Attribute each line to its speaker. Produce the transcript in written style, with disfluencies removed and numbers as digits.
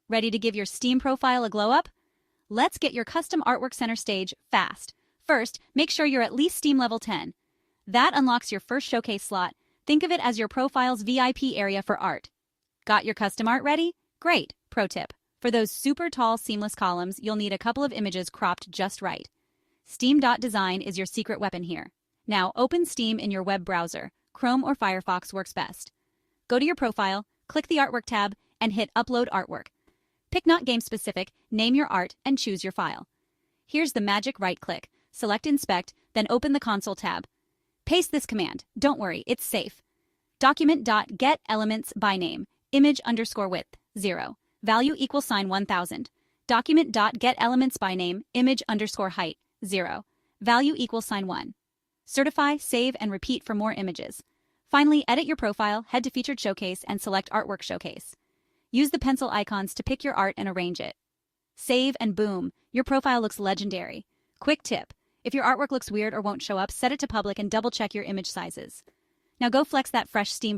Speaker 1: Ready to give your Steam profile a glow up? Let's get your custom artwork center stage fast. First, make sure you're at least Steam level 10. That unlocks your first showcase slot. Think of it as your profile's VIP area for art. Got your custom art ready? Great. Pro tip. For those super tall seamless columns, you'll need a couple of images cropped just right. Steam.design is your secret weapon here. Now open Steam in your web browser. Chrome or Firefox works best. Go to your profile, click the Artwork tab, and hit Upload Artwork. Pick not game specific, name your art, and choose your file. Here's the magic right-click. Select Inspect, then open the Console tab. Paste this command. Don't worry, it's safe. Document.getElementsByName, image_width, 0. Value =, 1000. Document.getElementsByName, image_height, 0. Value =, 1. Certify, save, and repeat for more images. Finally, edit your profile, head to Featured Showcase, and select Artwork Showcase. Use the pencil icons to pick your art and arrange it. Save, and boom, your profile looks legendary. Quick tip: if your artwork looks weird or won't show up, set it to public and double-check your image sizes. Now go flex that fresh Steam